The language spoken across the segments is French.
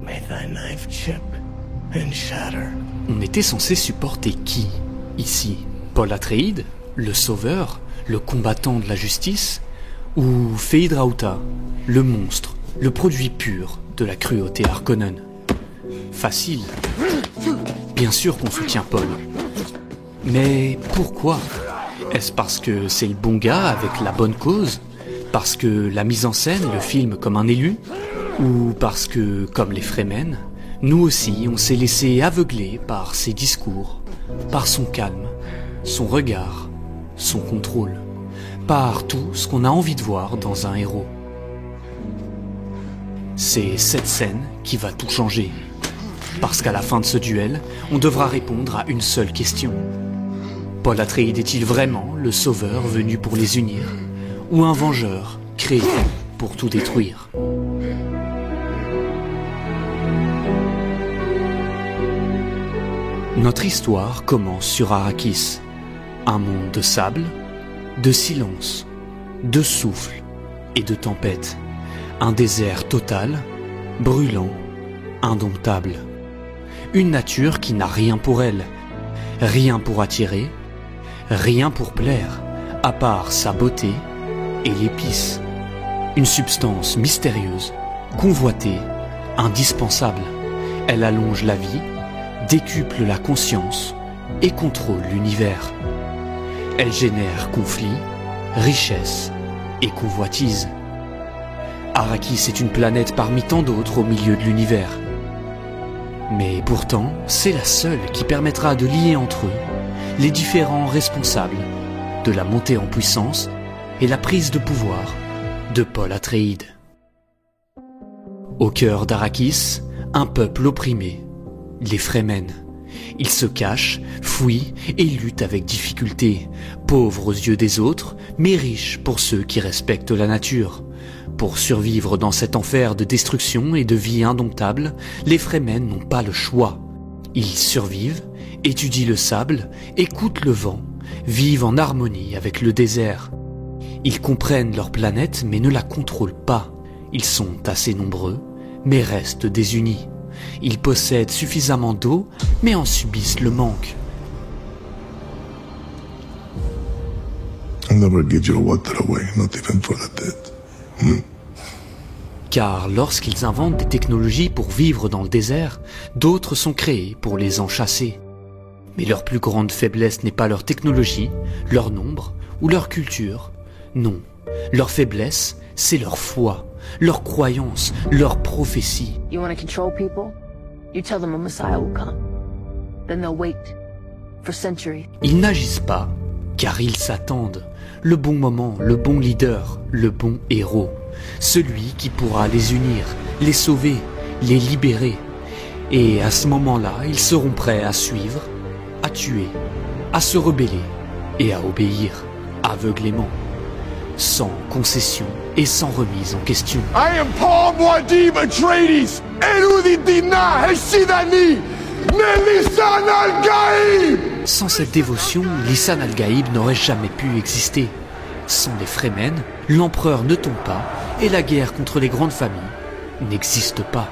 May thy knife chip and shatter. On était censé supporter qui, ici? Paul Atreides, le sauveur, le combattant de la justice, ou Feyd-Rautha, le monstre, le produit pur de la cruauté Harkonnen? Facile. Bien sûr qu'on soutient Paul. Mais pourquoi? Est-ce parce que c'est le bon gars avec la bonne cause? Parce que la mise en scène le filme comme un élu? Ou parce que, comme les Fremen, nous aussi on s'est laissé aveugler par ses discours, par son calme, son regard, son contrôle, par tout ce qu'on a envie de voir dans un héros? C'est cette scène qui va tout changer. Parce qu'à la fin de ce duel, on devra répondre à une seule question. Paul Atreides est-il vraiment le sauveur venu pour les unir, ou un vengeur créé pour tout détruire? Notre histoire commence sur Arrakis, un monde de sable, de silence, de souffle et de tempête, un désert total, brûlant, indomptable. Une nature qui n'a rien pour elle, rien pour attirer, rien pour plaire, à part sa beauté et l'épice. Une substance mystérieuse, convoitée, indispensable. Elle allonge la vie, décuple la conscience et contrôle l'univers. Elle génère conflits, richesses et convoitises. Arrakis est une planète parmi tant d'autres au milieu de l'univers. Mais pourtant, c'est la seule qui permettra de lier entre eux les différents responsables de la montée en puissance et la prise de pouvoir de Paul Atreides. Au cœur d'Arrakis, un peuple opprimé, les Fremen. Ils se cachent, fuient et luttent avec difficulté, pauvres aux yeux des autres, mais riches pour ceux qui respectent la nature. Pour survivre dans cet enfer de destruction et de vie indomptable, les Fremen n'ont pas le choix. Ils survivent, étudient le sable, écoutent le vent, vivent en harmonie avec le désert. Ils comprennent leur planète mais ne la contrôlent pas. Ils sont assez nombreux, mais restent désunis. Ils possèdent suffisamment d'eau, mais en subissent le manque. I'll never give your water away, not even for the dead. Car lorsqu'ils inventent des technologies pour vivre dans le désert, d'autres sont créées pour les en chasser. Mais leur plus grande faiblesse n'est pas leur technologie, leur nombre ou leur culture. Non, leur faiblesse, c'est leur foi, leur croyance, leur prophétie. You want to control people? You tell them a Messiah will come. Then they'll wait for centuries. Ils n'agissent pas, car ils s'attendent. Le bon moment, le bon leader, le bon héros. Celui qui pourra les unir, les sauver, les libérer. Et à ce moment-là, ils seront prêts à suivre, à tuer, à se rebeller et à obéir aveuglément, sans concession et sans remise en question. I am Paul Muad'Dib Atreides, Erudidina Heshidani, Melissan al-Gaib. Sans cette dévotion, Lisan al-Gaïb n'aurait jamais pu exister. Sans les Fremen, l'empereur ne tombe pas et la guerre contre les grandes familles n'existe pas.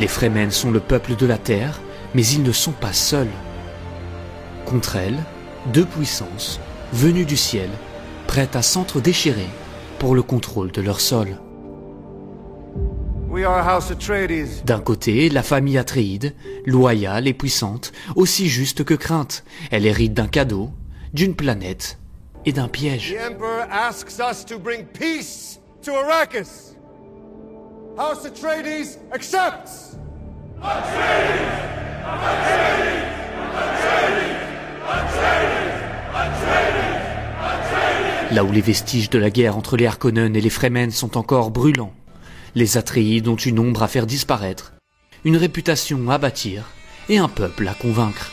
Les Fremen sont le peuple de la terre, mais ils ne sont pas seuls. Contre elles, deux puissances, venues du ciel, prêtes à s'entre-déchirer pour le contrôle de leur sol. D'un côté, la famille Atreides, loyale et puissante, aussi juste que crainte. Elle hérite d'un cadeau, d'une planète et d'un piège. The Emperor asks us to bring peace to Arrakis. House Atreides accepts. Atreides! Atreides! Atreides! Atreides! Atreides! Atreides! Là où les vestiges de la guerre entre les Harkonnen et les Fremen sont encore brûlants, les Atreides ont une ombre à faire disparaître, une réputation à bâtir et un peuple à convaincre.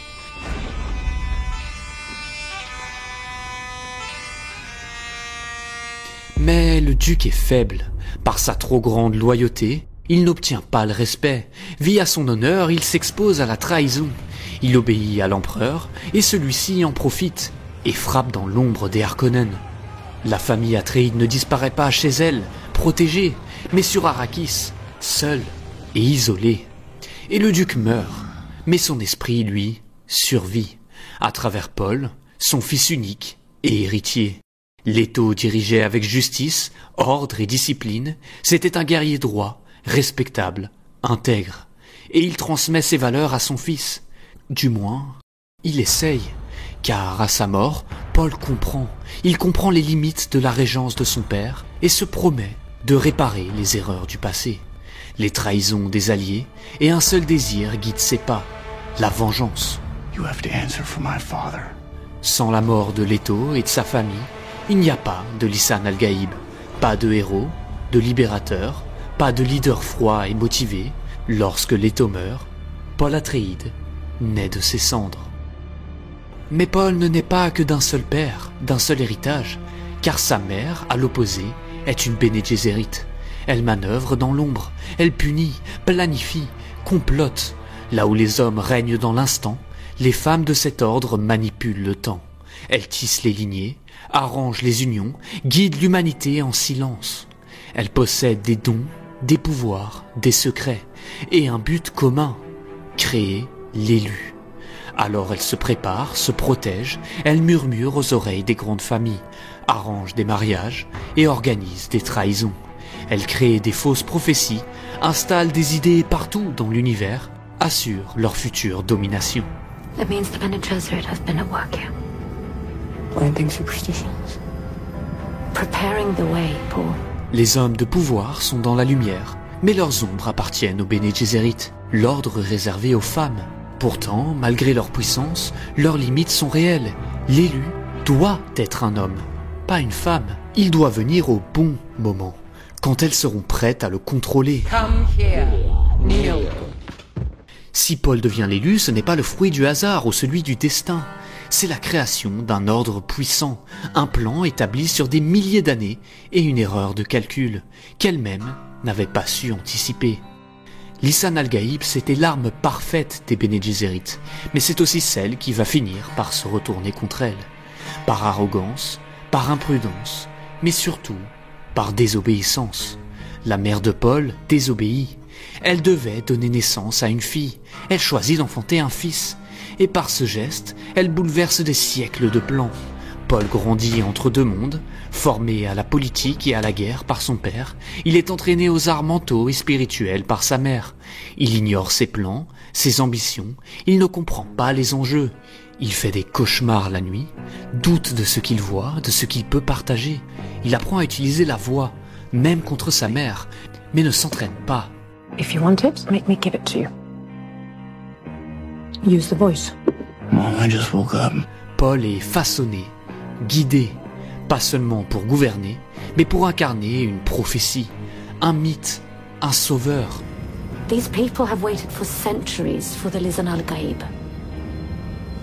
Mais le duc est faible. Par sa trop grande loyauté, il n'obtient pas le respect. Vit à son honneur, il s'expose à la trahison. Il obéit à l'empereur et celui-ci en profite et frappe dans l'ombre des Harkonnen. La famille Atreides ne disparaît pas chez elle, protégée, mais sur Arrakis, seule, et isolé. Et le duc meurt, mais son esprit, lui, survit, à travers Paul, son fils unique et héritier. Leto dirigeait avec justice, ordre et discipline, c'était un guerrier droit, respectable, intègre, et il transmet ses valeurs à son fils. Du moins, il essaye, car à sa mort, Paul il comprend les limites de la régence de son père et se promet de réparer les erreurs du passé. Les trahisons des alliés et un seul désir guide ses pas, la vengeance. You have to answer for my father. Sans la mort de Leto et de sa famille, il n'y a pas de Lisan al-Gaïb, pas de héros, de libérateur, pas de leader froid et motivé. Lorsque Leto meurt, Paul Atréide naît de ses cendres. Mais Paul ne naît pas que d'un seul père, d'un seul héritage, car sa mère, à l'opposé, est une Bene Gesserite. Elle manœuvre dans l'ombre, elle punit, planifie, complote. Là où les hommes règnent dans l'instant, les femmes de cet ordre manipulent le temps. Elles tissent les lignées, arrangent les unions, guident l'humanité en silence. Elles possèdent des dons, des pouvoirs, des secrets, et un but commun, créer l'élu. Alors elles se préparent, se protègent, elles murmurent aux oreilles des grandes familles, arrangent des mariages et organisent des trahisons. Elles créent des fausses prophéties, installent des idées partout dans l'univers, assurent leur future domination. That means the Bene Gesserit have been at work here. Planting superstitions. Preparing the way, Paul. Les hommes de pouvoir sont dans la lumière, mais leurs ombres appartiennent aux Bene Gesserit, l'ordre réservé aux femmes. Pourtant, malgré leur puissance, leurs limites sont réelles. L'élu doit être un homme, pas une femme. Il doit venir au bon moment, quand elles seront prêtes à le contrôler. Come here, kneel. Si Paul devient l'élu, ce n'est pas le fruit du hasard ou celui du destin. C'est la création d'un ordre puissant, un plan établi sur des milliers d'années et une erreur de calcul qu'elle-même n'avait pas su anticiper. Lisan al-Gaïb, c'était l'arme parfaite des Bene Gesserit, mais c'est aussi celle qui va finir par se retourner contre elle. Par arrogance, par imprudence, mais surtout par désobéissance. La mère de Paul désobéit. Elle devait donner naissance à une fille. Elle choisit d'enfanter un fils. Et par ce geste, elle bouleverse des siècles de plans. Paul grandit entre deux mondes, formé à la politique et à la guerre par son père. Il est entraîné aux arts mentaux et spirituels par sa mère. Il ignore ses plans, ses ambitions. Il ne comprend pas les enjeux. Il fait des cauchemars la nuit, doute de ce qu'il voit, de ce qu'il peut partager. Il apprend à utiliser la voix, même contre sa mère, mais ne s'entraîne pas. If you want it, make me give it to you. Use the voice. Mom, I just woke up. Paul est façonné, guidé, pas seulement pour gouverner, mais pour incarner une prophétie, un mythe, un sauveur. These people have waited for centuries for the Lisan al-Gaïb.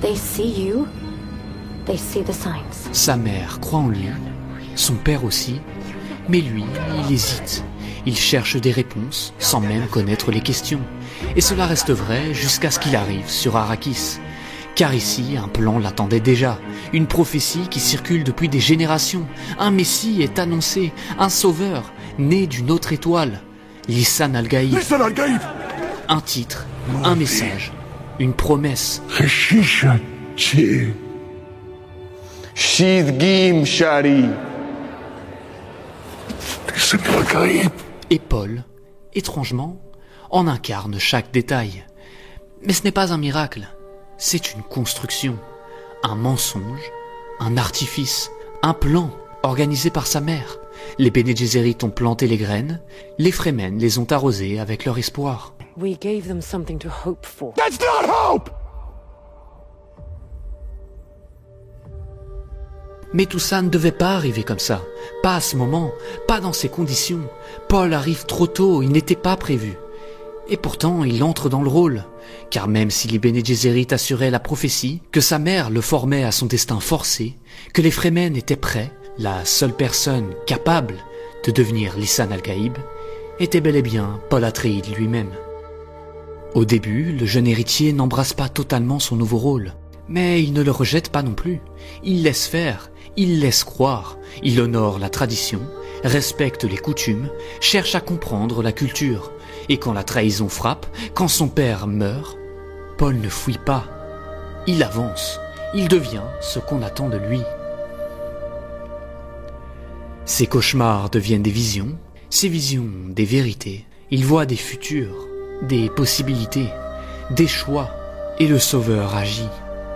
They see you, they see the signs. Sa mère croit en lui, son père aussi, mais lui, il hésite. Il cherche des réponses sans même connaître les questions. Et cela reste vrai jusqu'à ce qu'il arrive sur Arrakis. Car ici, un plan l'attendait déjà. Une prophétie qui circule depuis des générations. Un messie est annoncé, un sauveur, né d'une autre étoile. Lisan al-Gaïb. Lisan al-Gaïb. Un titre, un message, une promesse. Shidgim Shari. Lisan al-Gaïb. Et Paul, étrangement, en incarne chaque détail. Mais ce n'est pas un miracle, c'est une construction, un mensonge, un artifice, un plan organisé par sa mère. Les Bene Gesserit ont planté les graines, les Fremen les ont arrosées avec leur espoir. We gave them something to hope for. That's not hope! Mais tout ça ne devait pas arriver comme ça. Pas à ce moment, pas dans ces conditions. Paul arrive trop tôt, il n'était pas prévu. Et pourtant, il entre dans le rôle. Car même si les Bene Gesserit assuraient la prophétie, que sa mère le formait à son destin forcé, que les Fremen étaient prêts, la seule personne capable de devenir Lisan al-Gaïb était bel et bien Paul Atréide lui-même. Au début, le jeune héritier n'embrasse pas totalement son nouveau rôle. Mais il ne le rejette pas non plus. Il laisse faire, il laisse croire, il honore la tradition respecte les coutumes, cherche à comprendre la culture. Et quand la trahison frappe, quand son père meurt, Paul ne fuit pas. Il avance, il devient ce qu'on attend de lui. Ses cauchemars deviennent des visions, ses visions des vérités. Il voit des futurs, des possibilités, des choix, et le Sauveur agit.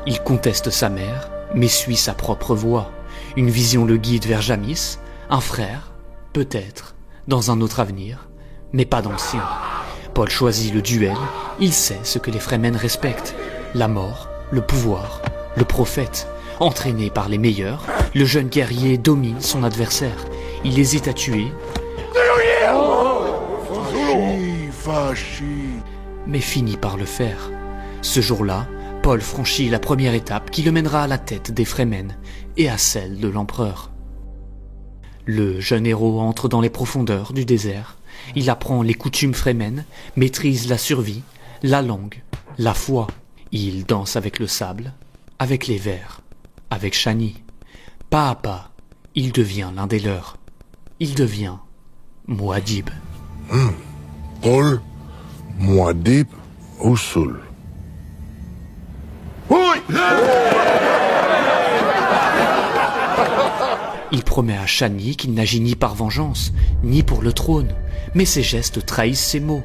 Il conteste sa mère, mais suit sa propre voie. Une vision le guide vers Jamis, un frère, peut-être, dans un autre avenir, mais pas dans le sien. Paul choisit le duel, il sait ce que les Fremen respectent, la mort, le pouvoir, le prophète. Entraîné par les meilleurs, le jeune guerrier domine son adversaire. Il hésite à tuer, mais finit par le faire. Ce jour-là, Paul franchit la première étape qui le mènera à la tête des Fremen et à celle de l'empereur. Le jeune héros entre dans les profondeurs du désert. Il apprend les coutumes Fremen, maîtrise la survie, la langue, la foi. Il danse avec le sable, avec les vers, avec Shani. Pas à pas, il devient l'un des leurs. Il devient Muad'Dib. Paul, Muad'Dib, Usul. Il promet à Shani qu'il n'agit ni par vengeance, ni pour le trône, mais ses gestes trahissent ses mots.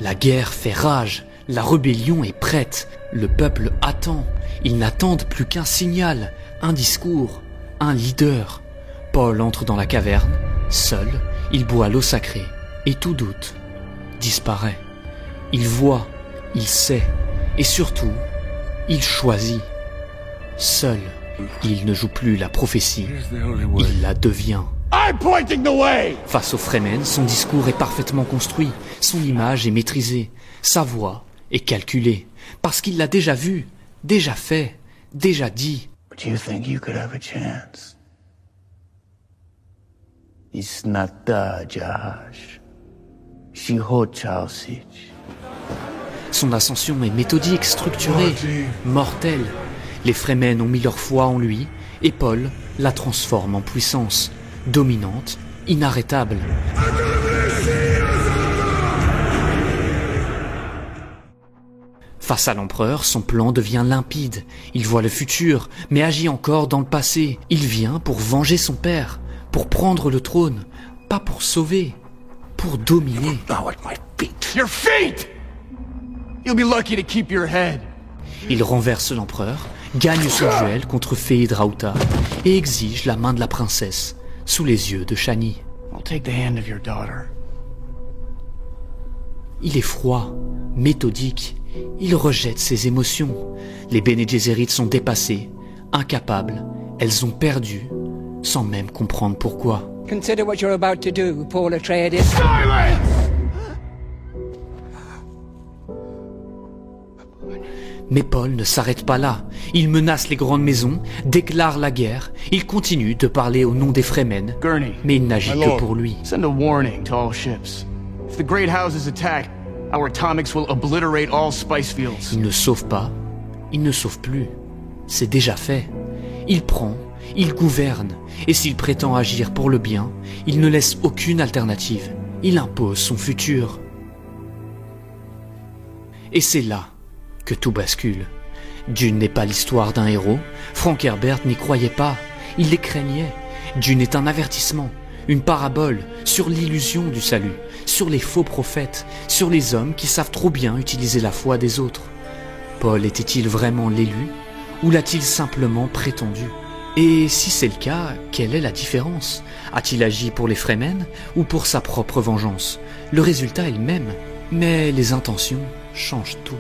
La guerre fait rage, la rébellion est prête, le peuple attend. Ils n'attendent plus qu'un signal, un discours, un leader. Paul entre dans la caverne, seul, il boit l'eau sacrée, et tout doute disparaît. Il voit, il sait, et surtout, il choisit. Seul, il ne joue plus la prophétie, il la devient. Face aux Fremen, son discours est parfaitement construit, son image est maîtrisée, sa voix est calculée, parce qu'il l'a déjà vu, déjà fait, déjà dit. But you think you could have a chance? Isnata Jahash. Shihochaosich. Son ascension est méthodique, structurée, mortelle. Les Fremen ont mis leur foi en lui, et Paul la transforme en puissance, dominante, inarrêtable. Face à l'empereur, son plan devient limpide. Il voit le futur, mais agit encore dans le passé. Il vient pour venger son père, pour prendre le trône, pas pour sauver, pour dominer. Now at my feet. Your feet! You'll be lucky to keep your head. Il renverse l'empereur, gagne son duel contre Feyd Rautha et exige la main de la princesse, sous les yeux de Shani. I'll take the hand of your daughter. Il est froid, méthodique, il rejette ses émotions. Les Bene Gesserit sont dépassés, incapables, elles ont perdu, sans même comprendre pourquoi. Consider what you're about to do, Paul Atreides. Mais Paul ne s'arrête pas là. Il menace les grandes maisons, déclare la guerre. Il continue de parler au nom des Fremen, Gurney, mais il n'agit my que lord, pour lui. send a warning to all ships. If the great house is attacked, our atomics will obliterate all spice fields. Il ne sauve pas, il ne sauve plus. C'est déjà fait. Il prend, il gouverne, et s'il prétend agir pour le bien, il ne laisse aucune alternative. Il impose son futur. Et c'est là que tout bascule. Dune n'est pas l'histoire d'un héros. Frank Herbert n'y croyait pas. Il les craignait. Dune est un avertissement, une parabole sur l'illusion du salut, sur les faux prophètes, sur les hommes qui savent trop bien utiliser la foi des autres. Paul était-il vraiment l'élu, ou l'a-t-il simplement prétendu? Et si c'est le cas, quelle est la différence? A-t-il agi pour les Fremen ou pour sa propre vengeance? Le résultat est le même, mais les intentions changent tout.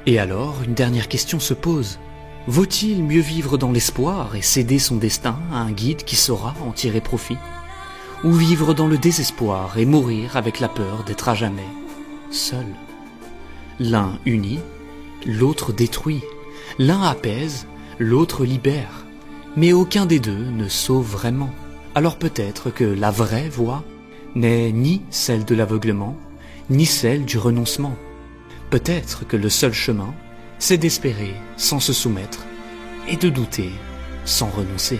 Et alors, une dernière question se pose. Vaut-il mieux vivre dans l'espoir et céder son destin à un guide qui saura en tirer profit? Ou vivre dans le désespoir et mourir avec la peur d'être à jamais seul? L'un unit, l'autre détruit. L'un apaise, l'autre libère. Mais aucun des deux ne sauve vraiment. Alors peut-être que la vraie voie n'est ni celle de l'aveuglement, ni celle du renoncement. Peut-être que le seul chemin, c'est d'espérer sans se soumettre et de douter sans renoncer.